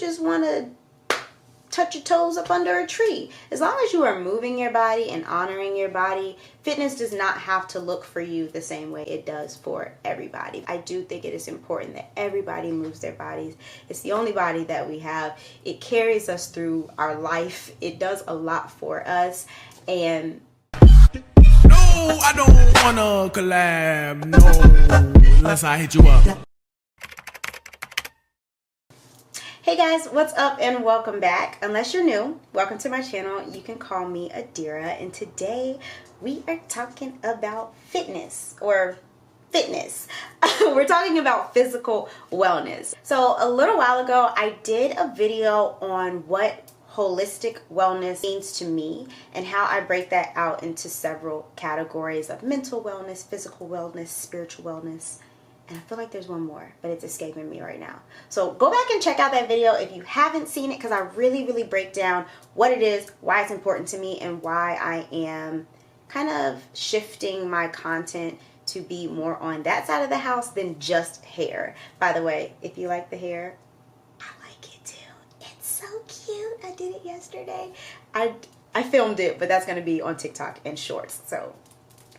just want to touch your toes up under a tree. As long as you are moving your body and honoring your body, fitness does not have to look for you the same way it does for everybody. I do think it is important that everybody moves their bodies. It's the only body that we have. It carries us through our life. It does a lot for us. And no, I don't wanna collab. No, unless I hit you up. Hey guys, what's up and welcome back. Unless you're new, welcome to my channel. You can call me ADIRA, and today we are talking about fitness. We're talking about physical wellness. So a little while ago, I did a video on what holistic wellness means to me and how I break that out into several categories of mental wellness, physical wellness, spiritual wellness. And I feel like there's one more, but it's escaping me right now. So go back and check out that video if you haven't seen it, because I really break down what it is, why it's important to me, and why I am kind of shifting my content to be more on that side of the house than just hair. By the way, if you like the hair, I like it too. It's so cute. I did it yesterday. I filmed it, but that's going to be on TikTok and Shorts. So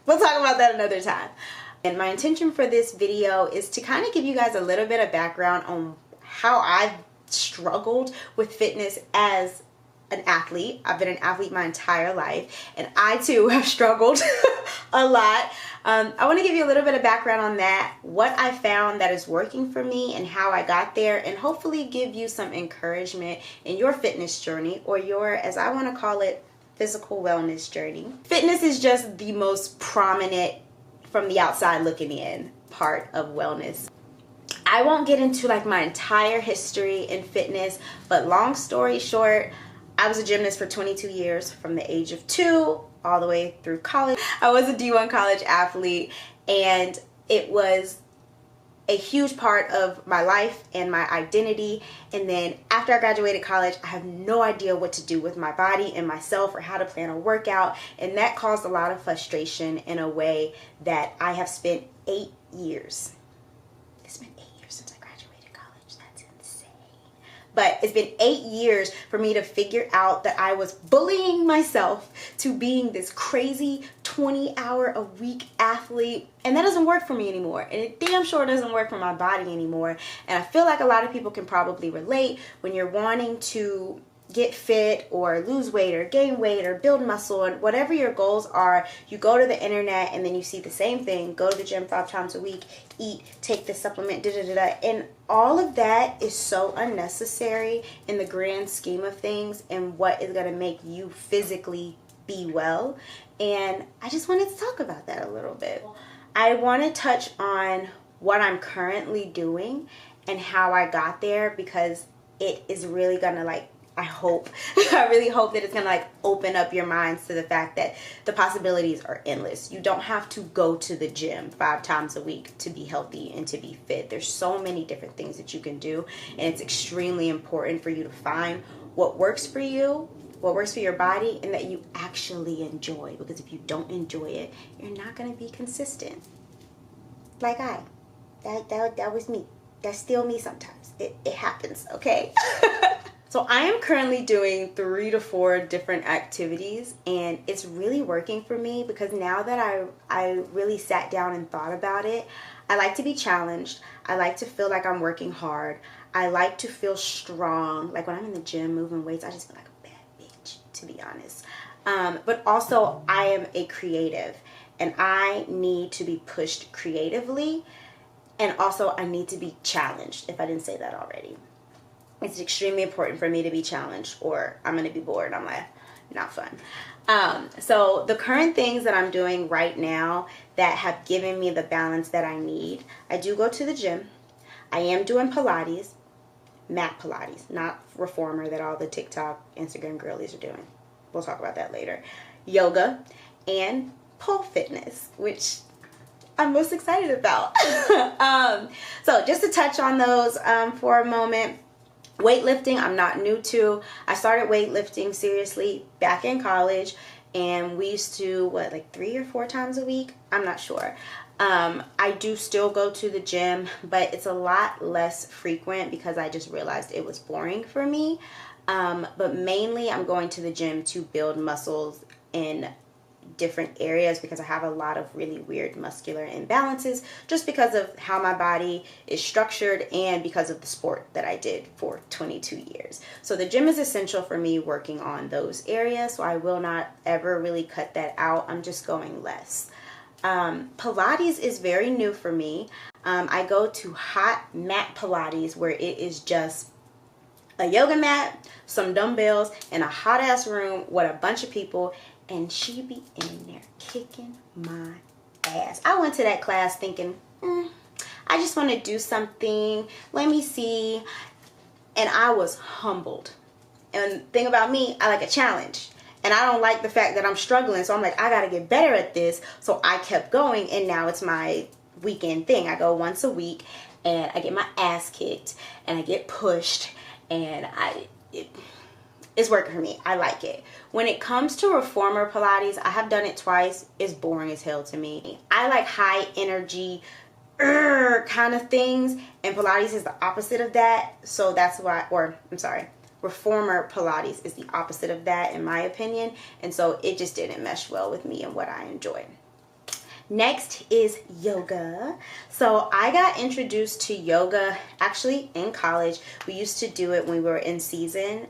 we'll talk about that another time. And my intention for this video is to kind of give you guys a little bit of background on how I've struggled with fitness as an athlete. I've been an athlete my entire life, and I too have struggled a lot. I want to give you a little bit of background on that, what I found that is working for me and how I got there, and hopefully give you some encouragement in your fitness journey, or your, as I want to call it, physical wellness journey. Fitness is just the most prominent, from the outside looking in, part of wellness. I won't get into like my entire history in fitness, but long story short, I was a gymnast for 22 years, from the age of 2 all the way through college. I was a D1 college athlete, and it was a huge part of my life and my identity. And then after I graduated college, I have no idea what to do with my body and myself, or how to plan a workout. And that caused a lot of frustration in a way that I have spent 8 years. It's been 8 years since I graduated college. That's insane. But it's been 8 years for me to figure out that I was bullying myself to being this crazy 20-hour-a-week athlete. And that doesn't work for me anymore. And it damn sure doesn't work for my body anymore. And I feel like a lot of people can probably relate when you're wanting to get fit or lose weight or gain weight or build muscle, and whatever your goals are, you go to the internet and then you see the same thing. Go to the gym 5 times a week, eat, take this supplement, and all of that is so unnecessary in the grand scheme of things and what is going to make you physically be well. And I just wanted to talk about that a little bit. I want to touch on what I'm currently doing and how I got there, because it is really going to, like, I really hope that it's going to like open up your minds to the fact that the possibilities are endless. You don't have to go to the gym 5 times a week to be healthy and to be fit. There's so many different things that you can do, and it's extremely important for you to find what works for you, what works for your body, and that you actually enjoy. Because if you don't enjoy it, you're not going to be consistent. Like that was me. That's still me sometimes. It happens, okay? So I am currently doing 3 to 4 different activities, and it's really working for me, because now that I really sat down and thought about it, I like to be challenged. I like to feel like I'm working hard. I like to feel strong. Like when I'm in the gym moving weights, I just feel like a bad bitch, to be honest. But also I am a creative, and I need to be pushed creatively, and also I need to be challenged, if I didn't say that already. It's extremely important for me to be challenged, or I'm going to be bored. I'm like, not fun. So the current things that I'm doing right now that have given me the balance that I need, I do go to the gym. I am doing Pilates, mat Pilates, not reformer that all the TikTok, Instagram girlies are doing. We'll talk about that later. Yoga and pole fitness, which I'm most excited about. So just to touch on those for a moment. Weightlifting, I'm not new to. I started weightlifting seriously back in college, and we used to, like 3 or 4 times a week? I'm not sure. I do still go to the gym, but it's a lot less frequent because I just realized it was boring for me. But mainly I'm going to the gym to build muscles in different areas because I have a lot of really weird muscular imbalances just because of how my body is structured and because of the sport that I did for 22 years. So the gym is essential for me working on those areas, so I will not ever really cut that out. I'm just going less. Pilates is very new for me. I go to hot mat Pilates where it is just a yoga mat, some dumbbells, and a hot ass room with a bunch of people, and she be in there kicking my ass. I went to that class thinking, I just want to do something. Let me see. And I was humbled. And the thing about me, I like a challenge. And I don't like the fact that I'm struggling. So I'm like, I got to get better at this. So I kept going. And now it's my weekend thing. I go once a week and I get my ass kicked and I get pushed. And it's working for me. I like it. When it comes to reformer Pilates, I have done it twice. It's boring as hell to me. I like high energy kind of things, and Pilates is the opposite of that. So that's why, reformer Pilates is the opposite of that in my opinion. And so it just didn't mesh well with me and what I enjoy. Next is yoga. So I got introduced to yoga actually in college. We used to do it when we were in season,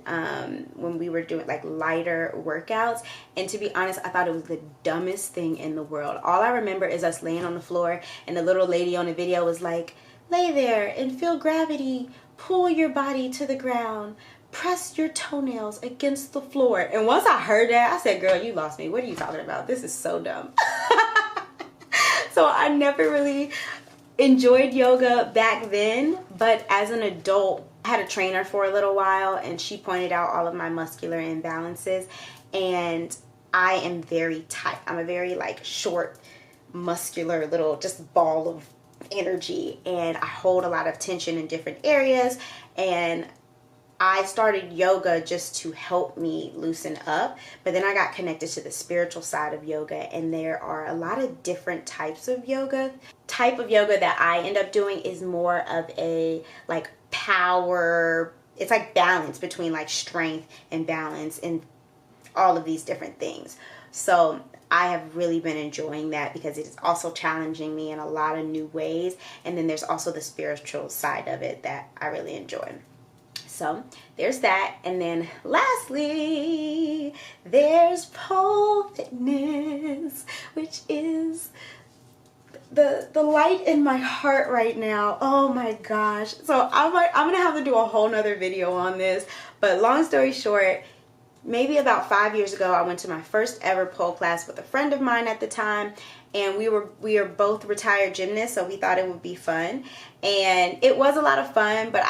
when we were doing like lighter workouts. And to be honest, I thought it was the dumbest thing in the world. All I remember is us laying on the floor and the little lady on the video was like, lay there and feel gravity, pull your body to the ground, press your toenails against the floor. And once I heard that, I said, girl, you lost me. What are you talking about? This is so dumb. So I never really enjoyed yoga back then, but as an adult, I had a trainer for a little while and she pointed out all of my muscular imbalances, and I am very tight. I'm a very like short, muscular little just ball of energy, and I hold a lot of tension in different areas, and I started yoga just to help me loosen up, but then I got connected to the spiritual side of yoga, and there are a lot of different types of yoga. Type of yoga that I end up doing is more of a like power, it's like balance between like strength and balance and all of these different things. So I have really been enjoying that because it is also challenging me in a lot of new ways, and then there's also the spiritual side of it that I really enjoy. So there's that. And then lastly, there's pole fitness, which is the light in my heart right now. Oh my gosh. So I'm gonna have to do a whole nother video on this, but long story short, maybe about 5 years ago, I went to my first ever pole class with a friend of mine at the time, and we are both retired gymnasts, so we thought it would be fun, and it was a lot of fun, but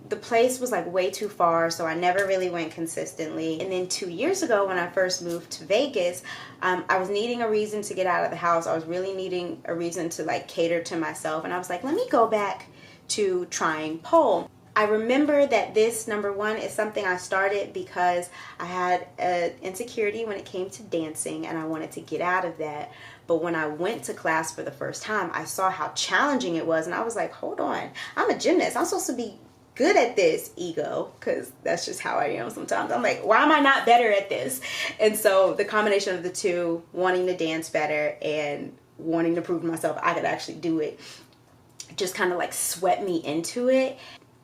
the place was like way too far, so I never really went consistently. And then 2 years ago, when I first moved to Vegas, I was needing a reason to get out of the house. I was really needing a reason to like cater to myself, and I was like, let me go back to trying pole. I remember that this, number one, is something I started because I had an insecurity when it came to dancing, and I wanted to get out of that. But when I went to class for the first time, I saw how challenging it was, and I was like, hold on, I'm a gymnast. I'm supposed to be good at this, ego, because that's just how I am sometimes. I'm like, why am I not better at this? And so the combination of the two, wanting to dance better and wanting to prove to myself I could actually do it, just kind of like swept me into it.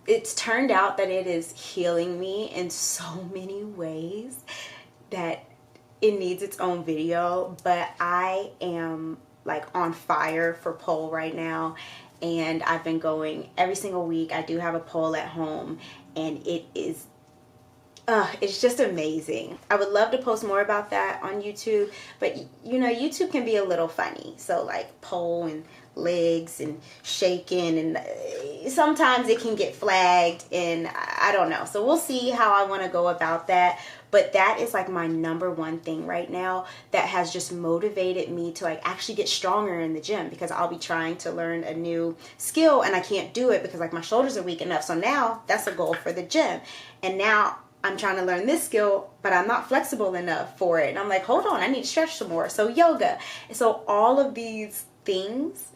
It's turned out that it is healing me in so many ways that it needs its own video, but I am like on fire for pole right now. And I've been going every single week. I do have a pole at home, and it is, it's just amazing. I would love to post more about that on YouTube, but you know, YouTube can be a little funny. So like pole and legs and shaking, and sometimes it can get flagged, and I don't know. So we'll see how I want to go about that. But that is like my number one thing right now that has just motivated me to like actually get stronger in the gym, because I'll be trying to learn a new skill and I can't do it because like my shoulders are weak enough. So now that's a goal for the gym. And now I'm trying to learn this skill, but I'm not flexible enough for it. And I'm like, hold on, I need to stretch some more. So yoga. So all of these things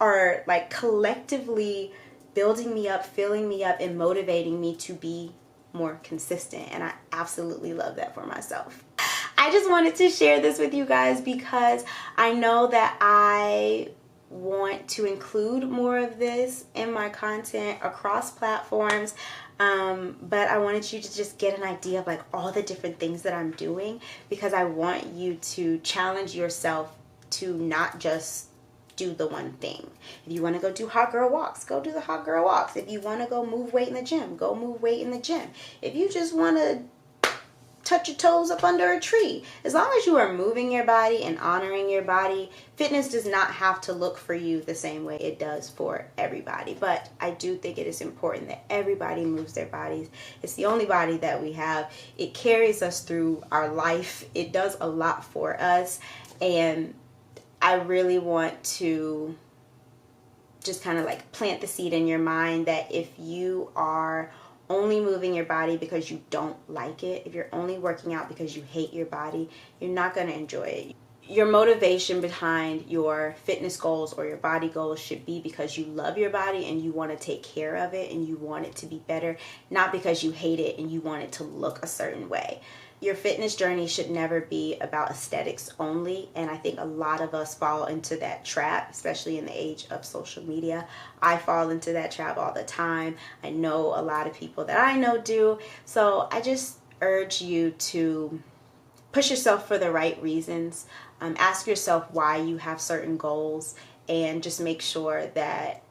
are like collectively building me up, filling me up, and motivating me to be more consistent. And I absolutely love that for myself. I just wanted to share this with you guys because I know that I want to include more of this in my content across platforms. But I wanted you to just get an idea of like all the different things that I'm doing, because I want you to challenge yourself to not just do the one thing. If you want to go do hot girl walks, go do the hot girl walks. If you want to go move weight in the gym, go move weight in the gym. If you just want to touch your toes up under a tree, as long as you are moving your body and honoring your body, fitness does not have to look for you the same way it does for everybody. But I do think it is important that everybody moves their bodies. It's the only body that we have. It carries us through our life. It does a lot for us. And I really want to just kind of like plant the seed in your mind that if you are only moving your body because you don't like it, if you're only working out because you hate your body, you're not going to enjoy it. Your motivation behind your fitness goals or your body goals should be because you love your body and you want to take care of it and you want it to be better, not because you hate it and you want it to look a certain way. Your fitness journey should never be about aesthetics only, and I think a lot of us fall into that trap, especially in the age of social media. I fall into that trap all the time. I know a lot of people that I know do. So I just urge you to push yourself for the right reasons. Ask yourself why you have certain goals, and just make sure that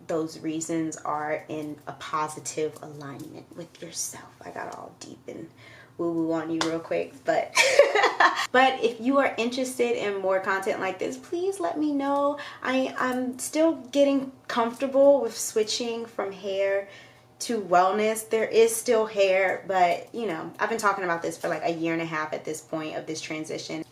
those reasons are in a positive alignment with yourself. I got all deep and woo-woo on you real quick, but but if you are interested in more content like this, please let me know. I'm still getting comfortable with switching from hair to wellness. There is still hair, but you know, I've been talking about this for like a year and a half at this point of this transition.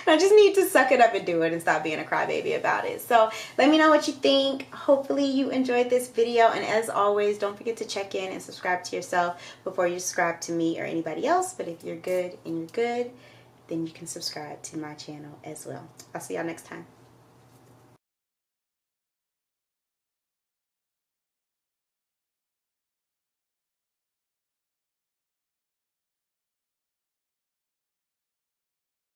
I just need to suck it up and do it and stop being a crybaby about it. So let me know what you think. Hopefully you enjoyed this video, and as always, don't forget to check in and subscribe to yourself before you subscribe to me or anybody else. But if you're good and you're good, then you can subscribe to my channel as well. I'll see y'all next time.